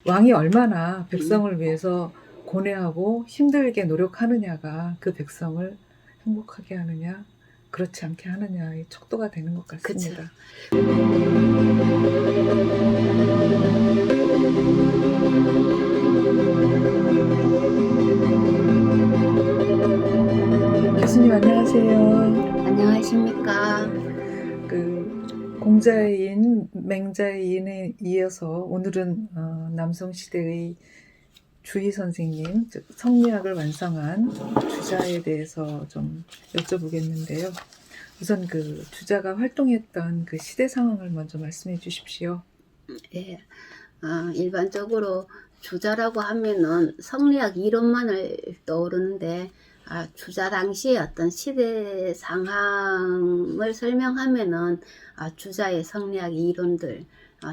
왕이 얼마나 백성을 위해서 고뇌하고 힘들게 노력하느냐가 그 백성을 행복하게 하느냐, 그렇지 않게 하느냐의 척도가 되는 것 같습니다. 교수님 안녕하세요. 안녕하십니까. 공자의 인, 맹자의 인에 이어서 오늘은 남성시대의 주희 선생님, 즉 성리학을 완성한 주자에 대해서 좀 여쭤보겠는데요. 우선 그 주자가 활동했던 그 시대 상황을 먼저 말씀해 주십시오. 예, 일반적으로 주자라고 하면은 성리학 이론만을 떠오르는데, 주자 당시의 어떤 시대 상황을 설명하면은 주자의 성리학 이론들,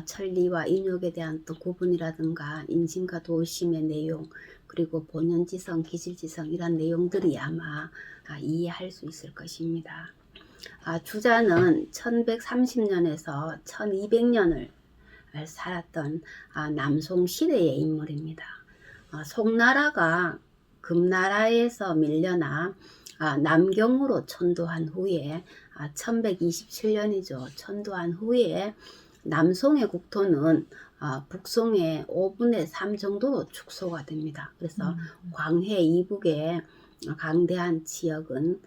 천리와 인욕에 대한 또 구분이라든가 인심과 도심의 내용, 그리고 본연지성, 기질지성 이런 내용들이 아마 이해할 수 있을 것입니다. 주자는 1130년에서 1200년을 살았던 남송 시대의 인물입니다. 송나라가 금나라에서 밀려나 남경으로 천도한 후에 1127년이죠. 천도한 후에 남송의 국토는 북송의 5분의 3 정도로 축소가 됩니다. 그래서 광해 이북의 강대한 지역은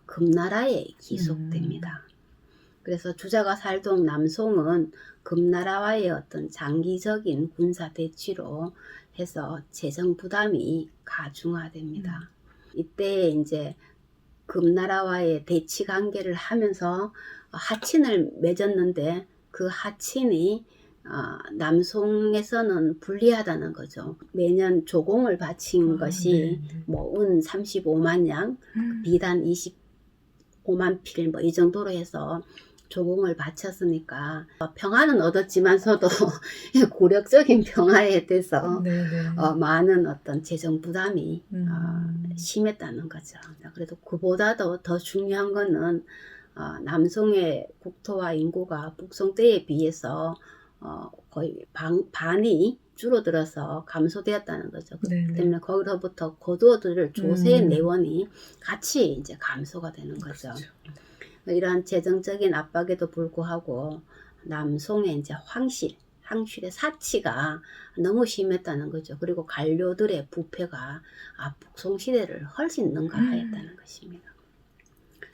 금나라에 기속됩니다. 그래서 주자가 살던 남송은 금나라와의 어떤 장기적인 군사 대치로 해서 재정 부담이 가중화됩니다. 이때 이제 금나라와의 대치 관계를 하면서 하친을 맺었는데 그 하친이 남송에서는 불리하다는 거죠. 매년 조공을 바친 것이 뭐 은 35만 양, 비단 25만 필 뭐 이 정도로 해서 조공을 바쳤으니까 평화는 얻었지만서도 고력적인 평화에 대해서 많은 어떤 재정 부담이 심했다는 거죠. 그래도 그보다도 더 중요한 거는 남송의 국토와 인구가 북송 때에 비해서 거의 반이 줄어들어서 감소되었다는 거죠. 그렇기 때문에 거기로부터 거두어들을 조세의 내원이 같이 이제 감소가 되는 거죠. 그렇죠. 이러한 재정적인 압박에도 불구하고 남송의 이제 황실의 사치가 너무 심했다는 거죠. 그리고 관료들의 부패가 북송 시대를 훨씬 능가하였다는 것입니다.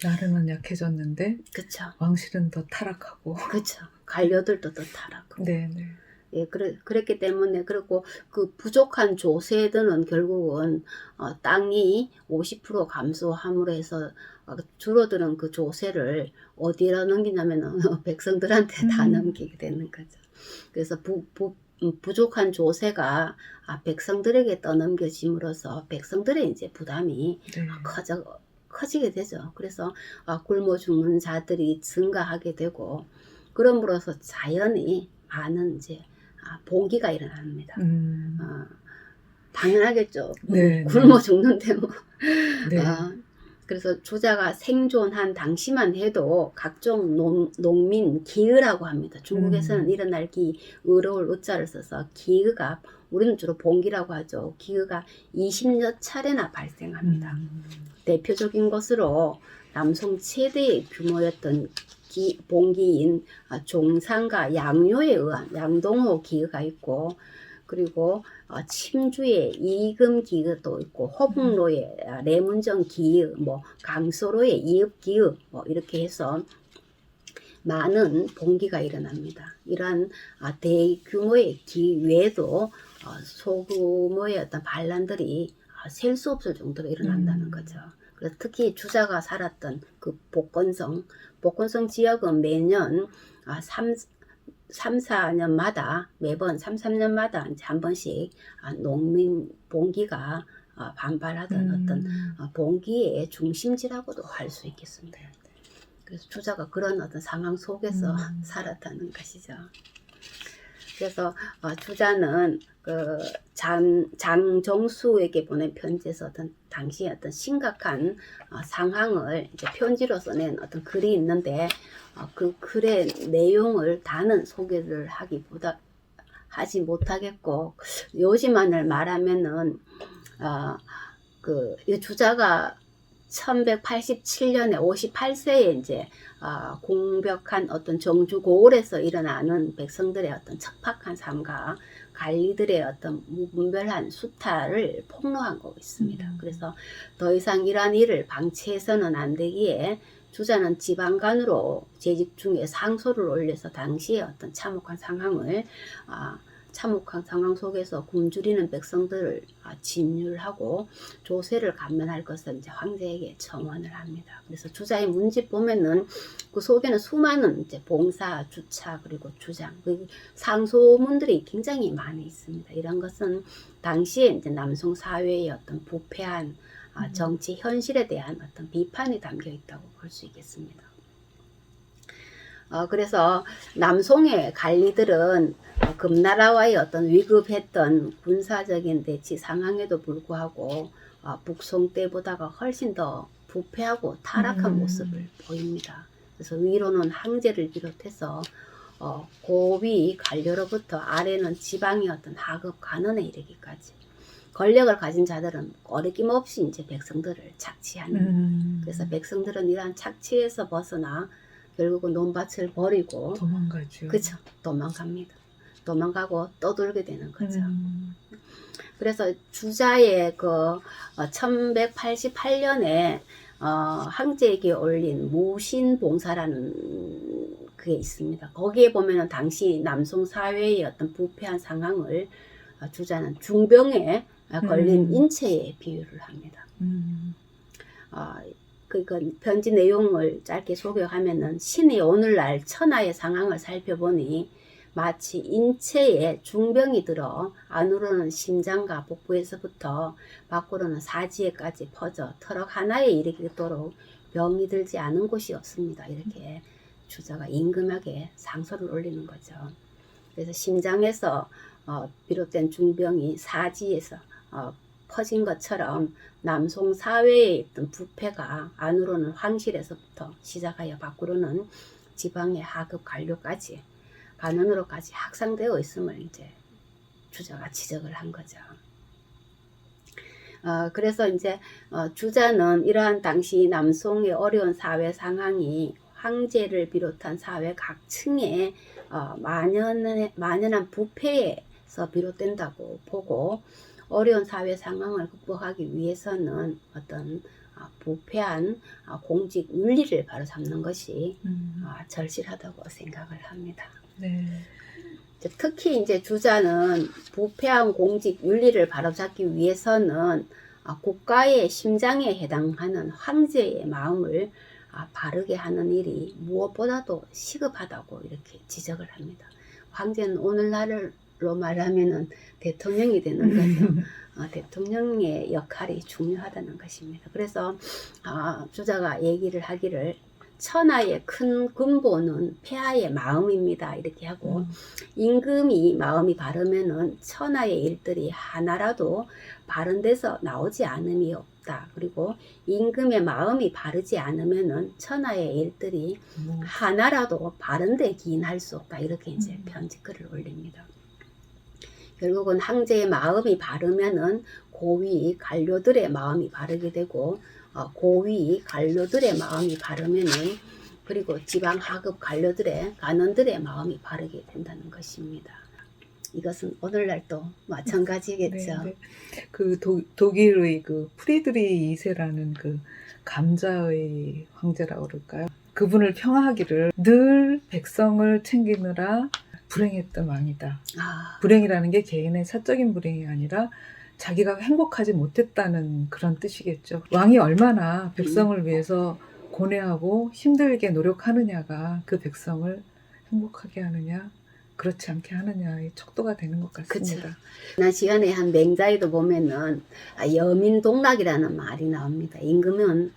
나라는 약해졌는데, 그쵸. 왕실은 더 타락하고. 그렇죠. 관료들도 더 타락하고. 네네. 예, 그랬기 때문에, 그리고 그 부족한 조세들은 결국은 땅이 50% 감소함으로 해서 줄어드는 그 조세를 어디로 넘기냐면 백성들한테 다 넘기게 되는 거죠. 그래서 부족한 조세가 백성들에게 떠넘겨짐으로써 백성들의 이제 부담이 커지게 되죠. 그래서 굶어 죽는 자들이 증가하게 되고, 그럼으로써 자연히 많은 이제 봉기가 일어납니다. 당연하겠죠. 굶어 죽는데 뭐. 그래서 주자가 생존한 당시만 해도 각종 농민 기의라고 합니다. 중국에서는 일어날 기, 의로울 의자를 써서 기의가, 우리는 주로 봉기라고 하죠. 기의가 20여 차례나 발생합니다. 대표적인 것으로 남송 최대의 규모였던 봉기인 종상과 양요에 의한 양동호 기의가 있고, 그리고 침주의 이금 기의도 있고, 호북로의 레문정 기의, 뭐 강소로의 이읍 기의, 뭐 이렇게 해서 많은 봉기가 일어납니다. 이러한 대규모의 기 외에도 소규모의 어떤 반란들이 셀 수 없을 정도로 일어난다는 거죠. 그래서 특히 주자가 살았던 그 복건성 지역은 매년 3-4년마다 매번 3-3년마다 이제 한 번씩 농민 봉기가 반발하던 어떤 봉기의 중심지라고도 할 수 있겠습니다. 그래서 주자가 그런 어떤 상황 속에서 살았다는 것이죠. 그래서 주자는 그 장정수에게 보낸 편지에서 어떤 당시의 어떤 심각한 상황을 이제 편지로 써낸 어떤 글이 있는데, 그 글의 내용을 다는 소개를 하지 못하겠고, 요지만을 말하면은 이 주자가 1187년에 58세에 이제 공벽한 어떤 정주 고을에서 일어나는 백성들의 어떤 척박한 삶과 관리들의 어떤 무분별한 수탈을 폭로한 거고 있습니다. 그래서 더 이상 이러한 일을 방치해서는 안 되기에 주자는 지방간으로 재직 중에 상소를 올려서 당시의 어떤 참혹한 상황을 참혹한 상황 속에서 굶주리는 백성들을 진율하고 조세를 감면할 것을 이제 황제에게 청원을 합니다. 그래서 주자의 문집 보면은 그 속에는 수많은 이제 봉사, 주차 그리고 주장, 그 상소문들이 굉장히 많이 있습니다. 이런 것은 당시에 이제 남송 사회의 어떤 부패한 정치 현실에 대한 어떤 비판이 담겨 있다고 볼 수 있겠습니다. 그래서 남송의 관리들은 금나라와의 어떤 위급했던 군사적인 대치 상황에도 불구하고 북송 때보다가 훨씬 더 부패하고 타락한 모습을 보입니다. 그래서 위로는 황제를 비롯해서 고위 관료로부터 아래는 지방의 어떤 하급 관원에 이르기까지 권력을 가진 자들은 어림없이 이제 백성들을 착취하는. 그래서 백성들은 이러한 착취에서 벗어나 결국은 논밭을 버리고 도망가죠. 그렇죠. 도망갑니다. 도망가고 떠돌게 되는 거죠. 그래서 주자의 그 1188년에 황제에게 올린 무신봉사라는 그게 있습니다. 거기에 보면은 당시 남송 사회의 어떤 부패한 상황을 주자는 중병에 걸린 인체에 비유를 합니다. 그 편지 내용을 짧게 소개하면은 신이 오늘날 천하의 상황을 살펴보니 마치 인체에 중병이 들어 안으로는 심장과 복부에서부터 밖으로는 사지에까지 퍼져 터럭 하나에 이르도록 병이 들지 않은 곳이 없습니다. 이렇게 주자가 임금에게 상소를 올리는 거죠. 그래서 심장에서 비롯된 중병이 사지에서 퍼진 것처럼 남송 사회에 있던 부패가 안으로는 황실에서부터 시작하여 밖으로는 지방의 하급 관료까지 관원으로까지 확산되어 있음을 이제 주자가 지적을 한 거죠. 그래서 이제 주자는 이러한 당시 남송의 어려운 사회 상황이 황제를 비롯한 사회 각 층에 만연한 부패에서 비롯된다고 보고 어려운 사회 상황을 극복하기 위해서는 어떤 부패한 공직 윤리를 바로잡는 것이 절실하다고 생각을 합니다. 네. 특히 이제 주자는 부패한 공직 윤리를 바로잡기 위해서는 국가의 심장에 해당하는 황제의 마음을 바르게 하는 일이 무엇보다도 시급하다고 이렇게 지적을 합니다. 황제는 오늘날로 말하면은 대통령이 되는 거죠. 대통령의 역할이 중요하다는 것입니다. 그래서 주자가 얘기를 하기를 천하의 큰 근본은 폐하의 마음입니다. 이렇게 하고 임금이 마음이 바르면은 천하의 일들이 하나라도 바른 데서 나오지 않음이 없다. 그리고 임금의 마음이 바르지 않으면은 천하의 일들이 하나라도 바른 데 기인할 수 없다. 이렇게 이제 편지글을 올립니다. 결국은 황제의 마음이 바르면은 고위 관료들의 마음이 바르게 되고 고위 관료들의 마음이 바르면은 그리고 지방 하급 관료들의 관원들의 마음이 바르게 된다는 것입니다. 이것은 오늘날도 마찬가지겠죠. 네. 그 독일의 그 프리드리 2세라는 그 감자의 황제라고 그럴까요? 그분을 평하기를 늘 백성을 챙기느라 불행했던 왕이다. 불행이라는 게 개인의 사적인 불행이 아니라 자기가 행복하지 못했다는 그런 뜻이겠죠. 왕이 얼마나 백성을 위해서 고뇌하고 힘들게 노력하느냐가 그 백성을 행복하게 하느냐 그렇지 않게 하느냐의 척도가 되는 것 같습니다. 그쵸. 지난 시간에 한 맹자에도 보면은 여민동락이라는 말이 나옵니다. 임금은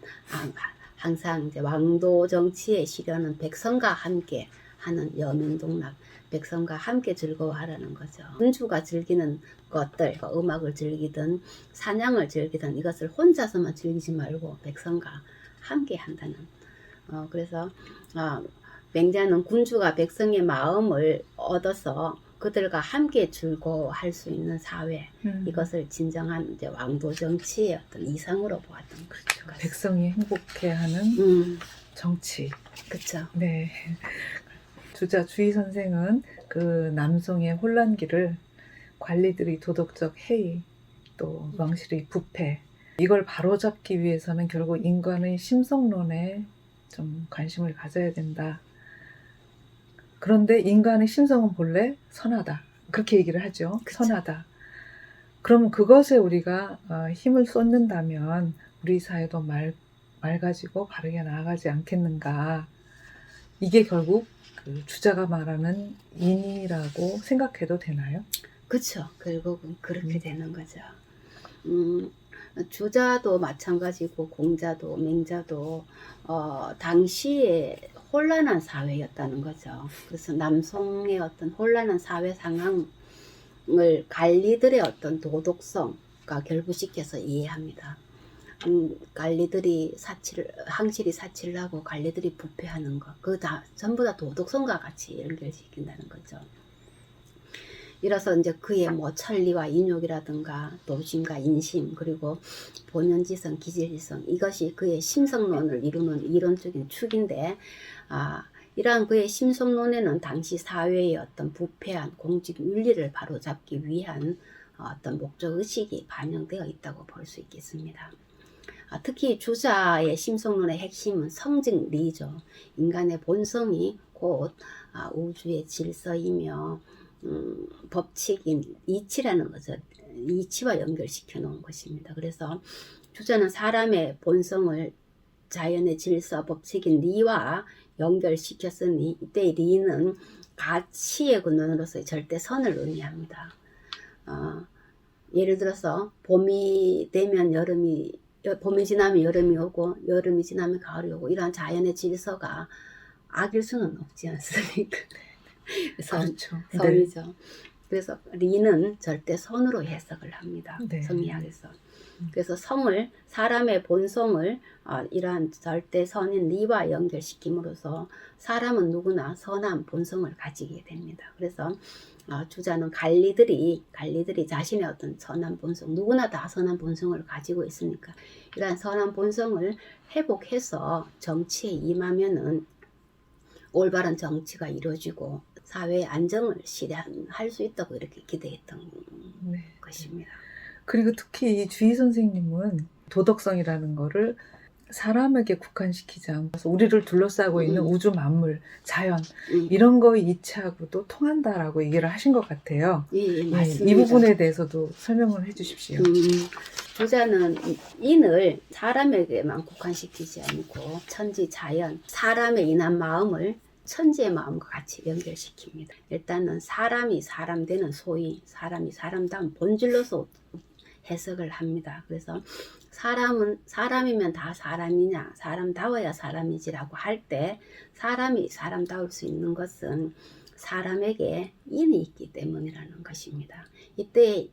항상 이제 왕도 정치의 실현은 백성과 함께 하는 여민동락, 백성과 함께 즐거워하라는 거죠. 군주가 즐기는 것들, 음악을 즐기든 사냥을 즐기든 이것을 혼자서만 즐기지 말고 백성과 함께 한다는. 그래서 맹자는 군주가 백성의 마음을 얻어서 그들과 함께 즐거워할 수 있는 사회, 이것을 진정한 이제 왕도 정치의 어떤 이상으로 보았던 거죠. 백성이 행복해하는 정치. 그렇죠. 네. 주자 주희 선생은 그 남성의 혼란기를 관리들의 도덕적 해이, 또 왕실의 부패, 이걸 바로잡기 위해서는 결국 인간의 심성론에 좀 관심을 가져야 된다. 그런데 인간의 심성은 본래 선하다. 그렇게 얘기를 하죠. 그쵸. 선하다. 그럼 그것에 우리가 힘을 쏟는다면 우리 사회도 맑아지고 바르게 나아가지 않겠는가. 이게 결국 그 주자가 말하는 인이라고 생각해도 되나요? 그렇죠. 결국은 그렇게 되는 거죠. 주자도 마찬가지고 공자도 맹자도 당시에 혼란한 사회였다는 거죠. 그래서 남성의 어떤 혼란한 사회 상황을 관리들의 어떤 도덕성과 결부시켜서 이해합니다. 관리들이 항실이 사치를 하고 관리들이 부패하는 것, 그거 다 전부 다 도덕성과 같이 연결시킨다는 거죠. 이래서 이제 그의 뭐 천리와 인욕이라든가 도심과 인심, 그리고 본연지성, 기질지성, 이것이 그의 심성론을 이루는 이론적인 축인데, 이러한 그의 심성론에는 당시 사회의 어떤 부패한 공직 윤리를 바로잡기 위한 어떤 목적 의식이 반영되어 있다고 볼 수 있겠습니다. 특히 주자의 심성론의 핵심은 성직리죠. 인간의 본성이 곧 우주의 질서이며 법칙인 이치라는 거죠. 이치와 연결시켜 놓은 것입니다. 그래서 주자는 사람의 본성을 자연의 질서, 법칙인 리와 연결시켰으니 이때 리는 가치의 근원으로서의 절대선을 의미합니다. 예를 들어서 봄이 되면 봄이 지나면 여름이 오고 여름이 지나면 가을이 오고, 이러한 자연의 질서가 악일 수는 없지 않습니까? 그렇죠. 선이죠. 네. 그래서 리는 절대 선으로 해석을 합니다. 네. 성리학에서. 그래서 사람의 본성을 이러한 절대 선인 리와 연결시킴으로써 사람은 누구나 선한 본성을 가지게 됩니다. 그래서 주자는 관리들이 자신의 어떤 선한 본성, 누구나 다 선한 본성을 가지고 있으니까 이러한 선한 본성을 회복해서 정치에 임하면은 올바른 정치가 이루어지고 사회의 안정을 실현할 수 있다고 이렇게 기대했던 것입니다. 그리고 특히 이 주희 선생님은 도덕성이라는 거를 사람에게 국한시키지 않고 우리를 둘러싸고 있는 우주 만물, 자연 이런 거에 이치하고도 통한다라고 얘기를 하신 것 같아요. 예, 맞습니다. 이 부분에 대해서도 설명을 해주십시오. 주자는 인을 사람에게만 국한시키지 않고 천지, 자연, 사람의 인한 마음을 천지의 마음과 같이 연결시킵니다. 일단은 사람이 사람 되는 소위 사람이 사람다운 본질로서 해석을 합니다. 그래서 사람이면 다 사람이냐, 사람다워야 사람이지라고 할 때 사람이 사람다울 수 있는 것은 사람에게 인이 있기 때문이라는 것입니다. 이때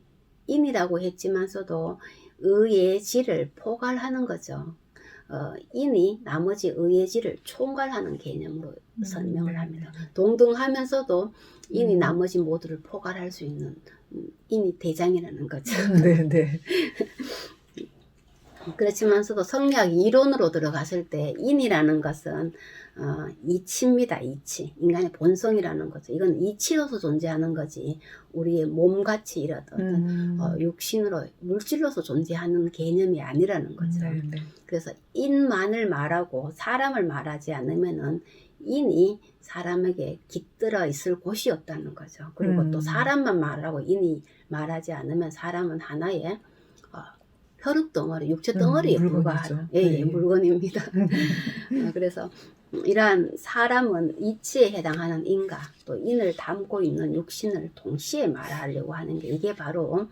인이라고 했지만서도 의의 질을 포괄하는 거죠. 인이 나머지 의의 질을 총괄하는 개념으로 설명을 합니다. 동등하면서도 인이 나머지 모두를 포괄할 수 있는 인이 대장이라는 거죠. 네. 그렇지만서도 성리학 이론으로 들어갔을 때 인이라는 것은 이치입니다. 이치. 인간의 본성이라는 거죠. 이건 이치로서 존재하는 거지 우리의 몸같이 이런 육신으로 물질로서 존재하는 개념이 아니라는 거죠. 네. 그래서 인만을 말하고 사람을 말하지 않으면은 인이 사람에게 깃들어 있을 곳이 없다는 거죠. 그리고 또 사람만 말하고 인이 말하지 않으면 사람은 하나의 혈육 덩어리, 육체 덩어리에 불과한 물건입니다. 그래서 이러한 사람은 이치에 해당하는 인과 또 인을 담고 있는 육신을 동시에 말하려고 하는 게 이게 바로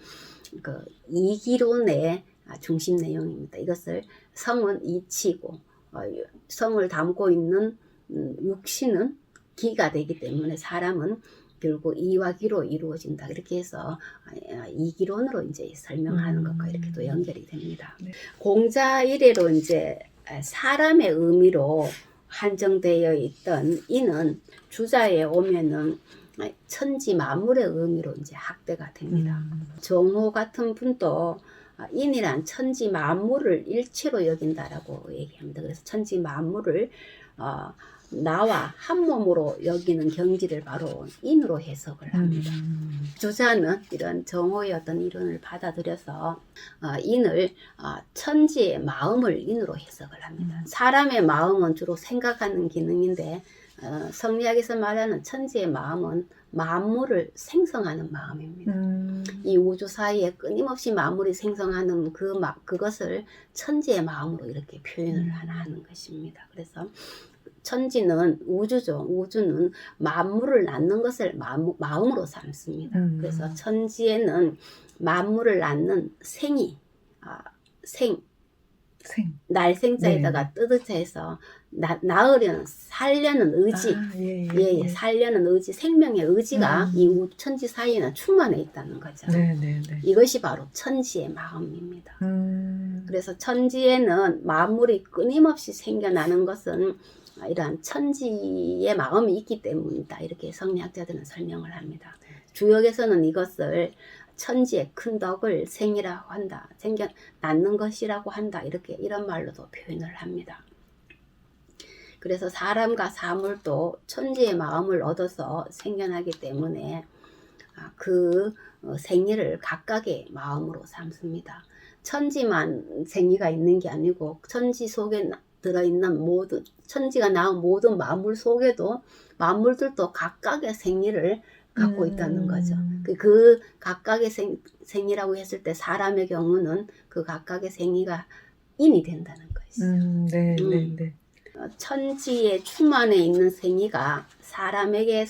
그 이기론의 중심 내용입니다. 이것을 성은 이치고 성을 담고 있는 육신은 기가 되기 때문에 사람은 결국 이와 기로 이루어진다. 이렇게 해서 이기론으로 이제 설명하는 것과 이렇게 또 연결이 됩니다. 공자 이래로 이제 사람의 의미로 한정되어 있던 이는 주자에 오면은 천지 만물의 의미로 이제 확대가 됩니다. 정호 같은 분도 인이란 천지 만물을 일체로 여긴다라고 얘기합니다. 그래서 천지 만물을 나와 한 몸으로 여기는 경지를 바로 인으로 해석을 합니다. 주자는 이런 정호의 어떤 이론을 받아들여서 인을 천지의 마음을 인으로 해석을 합니다. 사람의 마음은 주로 생각하는 기능인데 성리학에서 말하는 천지의 마음은 만물을 생성하는 마음입니다. 이 우주 사이에 끊임없이 만물이 생성하는 그것을 천지의 마음으로 이렇게 표현을 하는 것입니다. 그래서 천지는 우주죠. 우주는 만물을 낳는 것을 마음으로 삼습니다. 그래서 천지에는 만물을 낳는 생이 날생자에다가 뜨뜻해서 낳으려는 살려는 의지, 살려는 의지, 생명의 의지가 이 천지 사이에는 충만해 있다는 거죠. 이것이 바로 천지의 마음입니다. 그래서 천지에는 만물이 끊임없이 생겨나는 것은 이러한 천지의 마음이 있기 때문이다. 이렇게 성리학자들은 설명을 합니다. 주역에서는 이것을 천지의 큰 덕을 생이라고 한다. 낳는 것이라고 한다. 이런 말로도 표현을 합니다. 그래서 사람과 사물도 천지의 마음을 얻어서 생겨나기 때문에 그 생이를 각각의 마음으로 삼습니다. 천지만 생이가 있는 게 아니고 천지 속에 들어있는 천지가 낳은 모든 만물 속에도 만물들도 각각의 생리를 갖고 있다는 거죠. 그 각각의 생이라고 했을 때 사람의 경우는 그 각각의 생이가 인이 된다는 것이죠. 천지에 충만해 있는 생이가 사람에게도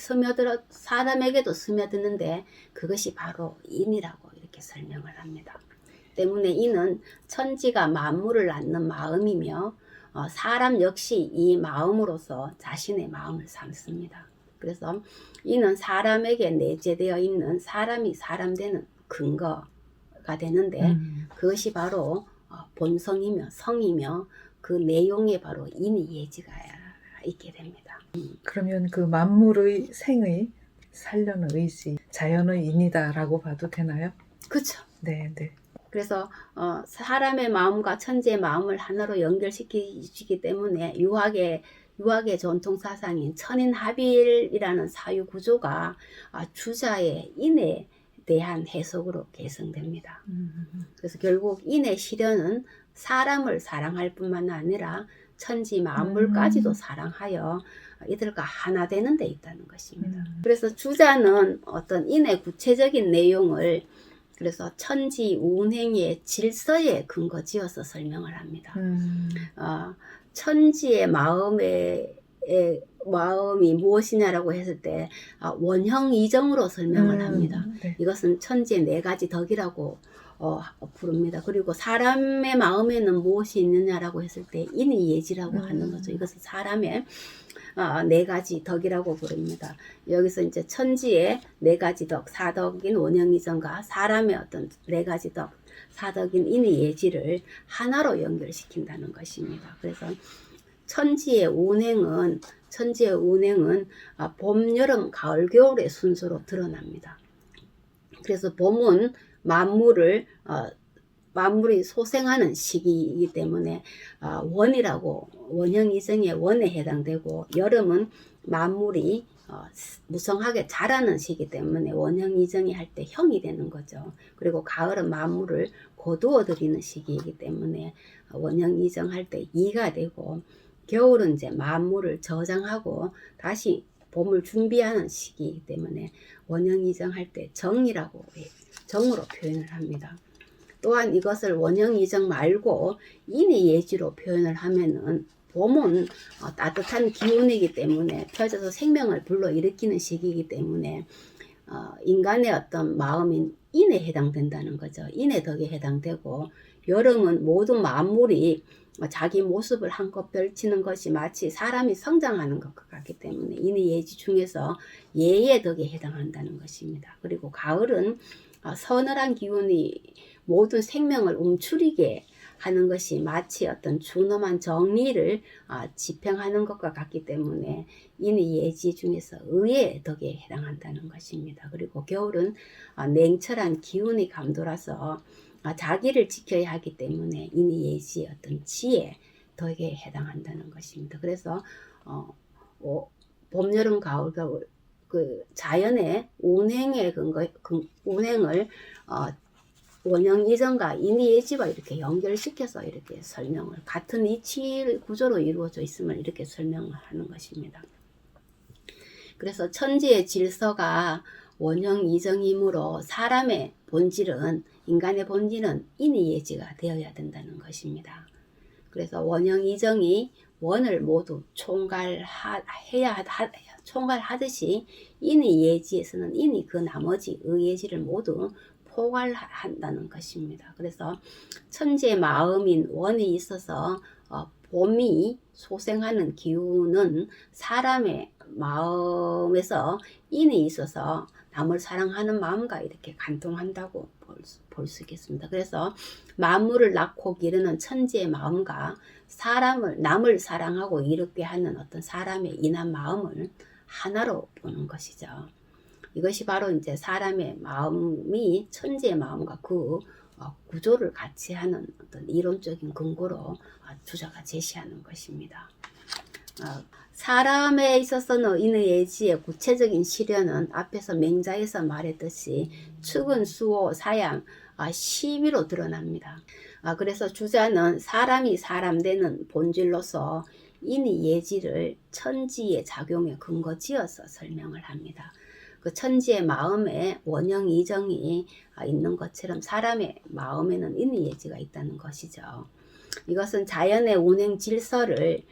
스며드는데 그것이 바로 인이라고 이렇게 설명을 합니다. 때문에 이는 천지가 만물을 낳는 마음이며 사람 역시 이 마음으로서 자신의 마음을 삼습니다. 그래서 이는 사람에게 내재되어 있는 사람이 사람 되는 근거가 되는데 그것이 바로 본성이며 성이며 그 내용에 바로 인의 예지가 있게 됩니다. 그러면 그 만물의 생의 살려는 의지, 자연의 인이다라고 봐도 되나요? 그렇죠. 네. 그래서 사람의 마음과 천지의 마음을 하나로 연결시키기 때문에 유학의 전통 사상인 천인합일이라는 사유 구조가 주자의 인에 대한 해석으로 개성됩니다. 그래서 결국 인의 실현은 사람을 사랑할 뿐만 아니라 천지 만물까지도 사랑하여 이들과 하나 되는 데 있다는 것입니다. 그래서 주자는 어떤 인의 구체적인 내용을 그래서 천지 운행의 질서에 근거 지어서 설명을 합니다. 천지의 마음이 무엇이냐라고 했을 때 원형 이정으로 설명을 합니다. 이것은 천지의 4가지 덕이라고 부릅니다. 그리고 사람의 마음에는 무엇이 있느냐라고 했을 때 인의 예지라고 하는 거죠. 이것은 사람의 4가지 덕이라고 부릅니다. 여기서 이제 천지의 4가지 덕, 사덕인 원형이정과 사람의 어떤 4가지 덕, 사덕인 인의 예지를 하나로 연결시킨다는 것입니다. 그래서 천지의 운행은 봄, 여름, 가을, 겨울의 순서로 드러납니다. 그래서 봄은 만물이 소생하는 시기이기 때문에 원형이정의 원에 해당되고, 여름은 만물이 무성하게 자라는 시기 때문에 원형이정이 할 때 형이 되는 거죠. 그리고 가을은 만물을 거두어 들이는 시기이기 때문에 원형이정 할 때 이가 되고, 겨울은 이제 만물을 저장하고 다시 봄을 준비하는 시기이기 때문에 원형이정 할 때 정으로 표현을 합니다. 또한 이것을 원형이정 말고 인의 예지로 표현을 하면은 봄은 따뜻한 기운이기 때문에 펴져서 생명을 불러일으키는 시기이기 때문에 인간의 어떤 마음인 인에 해당된다는 거죠. 인의 덕에 해당되고, 여름은 모든 만물이 자기 모습을 한껏 펼치는 것이 마치 사람이 성장하는 것과 같기 때문에 인의 예지 중에서 예의 덕에 해당한다는 것입니다. 그리고 가을은 서늘한 기운이 모든 생명을 움츠리게 하는 것이 마치 어떤 준엄한 정리를 집행하는 것과 같기 때문에 인의 예지 중에서 의의 덕에 해당한다는 것입니다. 그리고 겨울은 냉철한 기운이 감도라서 자기를 지켜야 하기 때문에 인의 예지의 어떤 지혜 덕에 해당한다는 것입니다. 그래서 봄, 여름, 가을, 겨울 그 자연의 운행의 운행을 원형 이전과 인의 예지와 이렇게 연결시켜서 이렇게 설명을 같은 이치 구조로 이루어져 있음을 이렇게 설명하는 것입니다. 그래서 천지의 질서가 원형 이정이므로 사람의 본질은 인간의 본질은 인의 예지가 되어야 된다는 것입니다. 그래서 원형 이정이 원을 모두 총괄하듯이 인의 예지에서는 인이 그 나머지 의예지를 모두 포괄한다는 것입니다. 그래서 천지의 마음인 원이 있어서 봄이 소생하는 기운은 사람의 마음에서 인이 있어서 남을 사랑하는 마음과 이렇게 간통한다고 볼 수 있겠습니다. 그래서 만물을 낳고 기르는 천지의 마음과 남을 사랑하고 이롭게 하는 어떤 사람의 인한 마음을 하나로 보는 것이죠. 이것이 바로 이제 사람의 마음이 천지의 마음과 그 구조를 같이 하는 어떤 이론적인 근거로 주자가 제시하는 것입니다. 사람에 있어서는 인의 예지의 구체적인 실현은 앞에서 맹자에서 말했듯이 축은 수호, 사양, 시비로 드러납니다. 그래서 주자는 사람이 사람 되는 본질로서 인의 예지를 천지의 작용에 근거 지어서 설명을 합니다. 그 천지의 마음에 원형 이정이 있는 것처럼 사람의 마음에는 인의 예지가 있다는 것이죠. 이것은 자연의 운행 질서를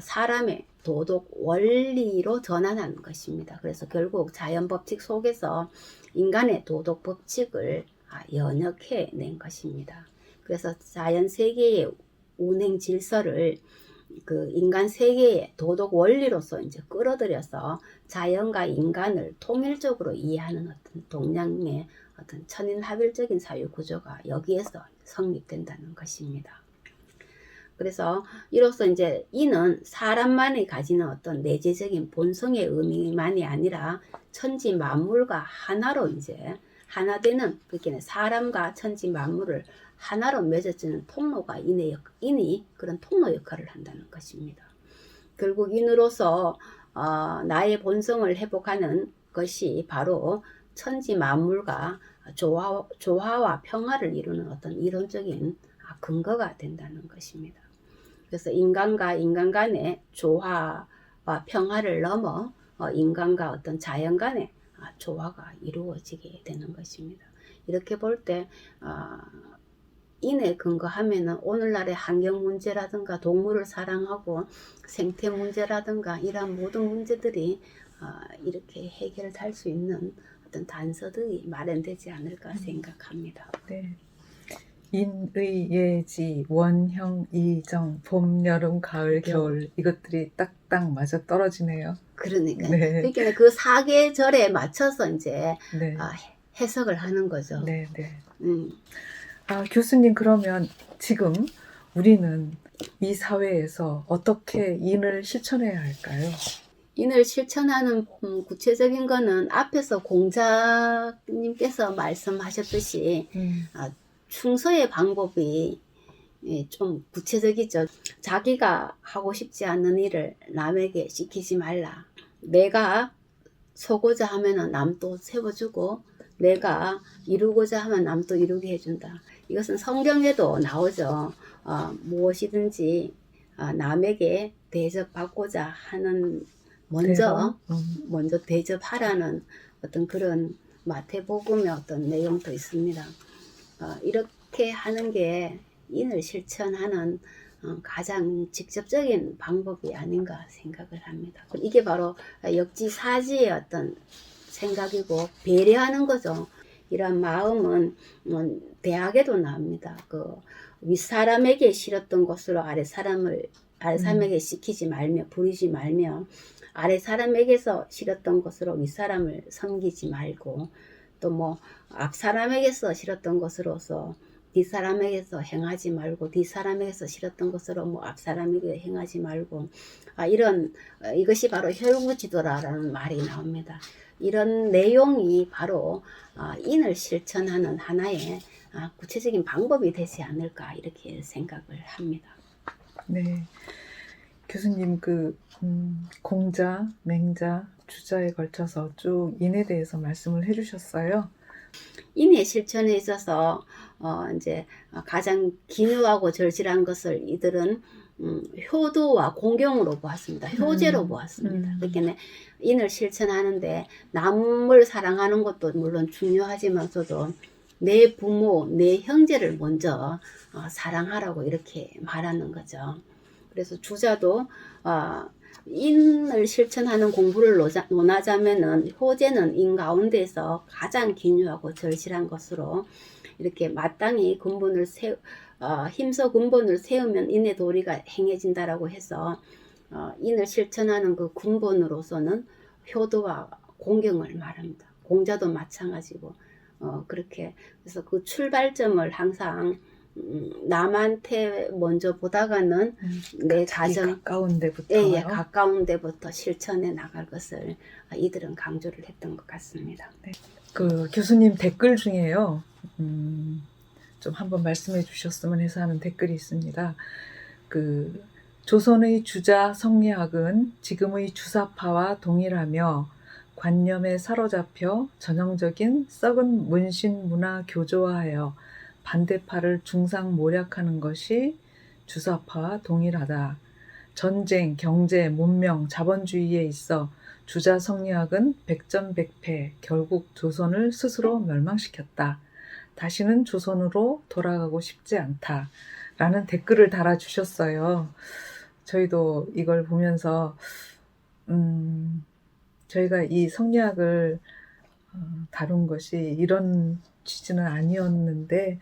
사람의 도덕 원리로 전환하는 것입니다. 그래서 결국 자연 법칙 속에서 인간의 도덕 법칙을 연역해 낸 것입니다. 그래서 자연 세계의 운행 질서를 그 인간 세계의 도덕 원리로서 이제 끌어들여서 자연과 인간을 통일적으로 이해하는 어떤 동양의 어떤 천인합일적인 사회 구조가 여기에서 성립된다는 것입니다. 그래서 이로써 이제 이는 사람만이 가지는 어떤 내재적인 본성의 의미만이 아니라 천지 만물과 하나로 이제 하나 되는, 그러니까 사람과 천지 만물을 하나로 맺어주는 통로가 인이 그런 통로 역할을 한다는 것입니다. 결국 인으로서 나의 본성을 회복하는 것이 바로 천지 만물과 조화와 평화를 이루는 어떤 이론적인 근거가 된다는 것입니다. 그래서 인간과 인간 간의 조화와 평화를 넘어 인간과 어떤 자연 간의 조화가 이루어지게 되는 것입니다. 이렇게 볼 때 인에 근거하면은 오늘날의 환경 문제라든가 동물을 사랑하고 생태 문제라든가 이러한 모든 문제들이 이렇게 해결될 수 있는 어떤 단서들이 마련되지 않을까 생각합니다. 네. 인의 예지, 원형 이정, 봄, 여름, 가을, 겨울 이것들이 딱딱 맞아 떨어지네요. 그러니까 네. 그러니까 그 사계절에 맞춰서 이제 네. 해석을 하는 거죠. 네, 네. 음. 교수님, 그러면 지금 우리는 이 사회에서 어떻게 인을 실천해야 할까요? 인을 실천하는 구체적인 거는 앞에서 공자님께서 말씀하셨듯이 충서의 방법이 좀 구체적이죠. 자기가 하고 싶지 않는 일을 남에게 시키지 말라. 내가 서고자 하면 남도 세워주고 내가 이루고자 하면 남도 이루게 해준다. 이것은 성경에도 나오죠. 무엇이든지 남에게 대접받고자 하는 먼저 대접하라는 어떤 그런 마태복음의 어떤 내용도 있습니다. 이렇게 하는 게 인을 실천하는 가장 직접적인 방법이 아닌가 생각을 합니다. 이게 바로 역지사지의 어떤 생각이고 배려하는 거죠. 이런 마음은 대학에도 나옵니다. 그 윗사람에게 싫었던 것으로 아래사람에게 시키지 말며 부리지 말며 아래사람에게서 싫었던 것으로 윗사람을 섬기지 말고 또 뭐 앞사람에게서 싫었던 것으로서 뒷사람에게서 행하지 말고 뒷사람에게서 싫었던 것으로 뭐 앞사람에게 행하지 말고 이것이 바로 혈구지도라는 말이 나옵니다. 이런 내용이 바로 인을 실천하는 하나의 구체적인 방법이 되지 않을까 이렇게 생각을 합니다. 네. 교수님 공자, 맹자, 주자에 걸쳐서 쭉 인에 대해서 말씀을 해주셨어요. 인의 실천에 있어서 이제 가장 기묘하고 절실한 것을 이들은 효도와 공경으로 보았습니다. 효제로 보았습니다. 그러니까 인을 실천하는데 남을 사랑하는 것도 물론 중요하지만서도 내 부모, 내 형제를 먼저 사랑하라고 이렇게 말하는 거죠. 그래서 주자도 인을 실천하는 공부를 논하자면은 효제는 인 가운데서 가장 기묘하고 절실한 것으로 이렇게 마땅히 힘써 근본을 세우면 인의 도리가 행해진다라고 해서 인을 실천하는 그 근본으로서는 효도와 공경을 말합니다. 공자도 마찬가지고 그렇게 그래서 그 출발점을 항상 남한테 먼저 보다가는 내 가정 가까운 데부터 가까운 데부터 실천해 나갈 것을 이들은 강조를 했던 것 같습니다. 네. 교수님 댓글 중에요. 좀 한번 말씀해 주셨으면 해서 하는 댓글이 있습니다. 조선의 주자 성리학은 지금의 주사파와 동일하며 관념에 사로잡혀 전형적인 썩은 문신 문화 교조화하여 반대파를 중상모략하는 것이 주사파와 동일하다. 전쟁, 경제, 문명, 자본주의에 있어 주자 성리학은 백전백패, 결국 조선을 스스로 멸망시켰다. 다시는 조선으로 돌아가고 싶지 않다. 라는 댓글을 달아주셨어요. 저희도 이걸 보면서 저희가 이 성리학을 다룬 것이 이런 취지는 아니었는데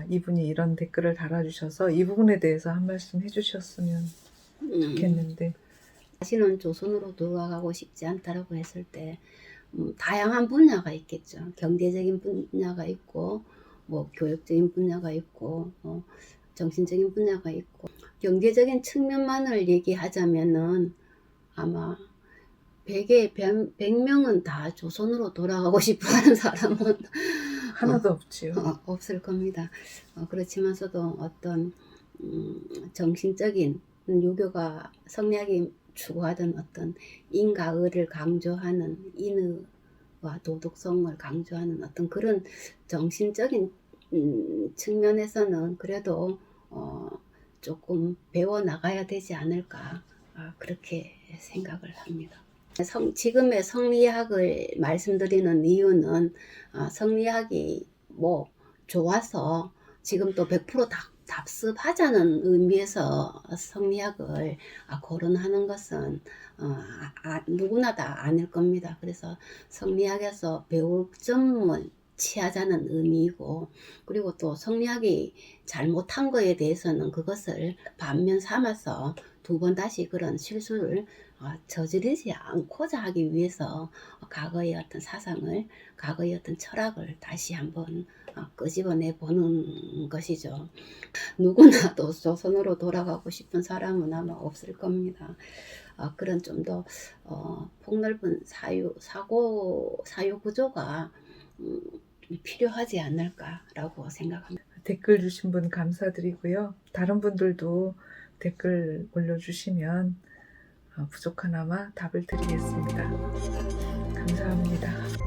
이분이 이런 댓글을 달아주셔서 이 부분에 대해서 한 말씀 해주셨으면 좋겠는데 다시는 조선으로 돌아가고 싶지 않다라고 했을 때 다양한 분야가 있겠죠. 경제적인 분야가 있고 뭐 교육적인 분야가 있고 정신적인 분야가 있고 경제적인 측면만을 얘기하자면은 아마 100명은 다 조선으로 돌아가고 싶어하는 사람은 하나도 없지요. 없을 겁니다. 그렇지만서도 어떤 정신적인 유교가 성리학이 추구하던 어떤 인과 의를 강조하는 인의와 도덕성을 강조하는 어떤 그런 정신적인 측면에서는 그래도 조금 배워나가야 되지 않을까 그렇게 생각을 합니다. 지금의 성리학을 말씀드리는 이유는 성리학이 뭐 좋아서 지금 또 100% 답습하자는 의미에서 성리학을 거론하는 것은 누구나 다 아닐 겁니다. 그래서 성리학에서 배울 점을 취하자는 의미이고 그리고 또 성리학이 잘못한 거에 대해서는 그것을 반면 삼아서 두 번 다시 그런 실수를 저지르지 않고자 하기 위해서 과거의 어떤 사상을 과거의 어떤 철학을 다시 한번 끄집어내 보는 것이죠. 누구나도 조선으로 돌아가고 싶은 사람은 아마 없을 겁니다. 그런 좀 더 폭넓은 사유 구조가 필요하지 않을까라고 생각합니다. 댓글 주신 분 감사드리고요. 다른 분들도 댓글 올려주시면 부족하나마 답을 드리겠습니다. 감사합니다.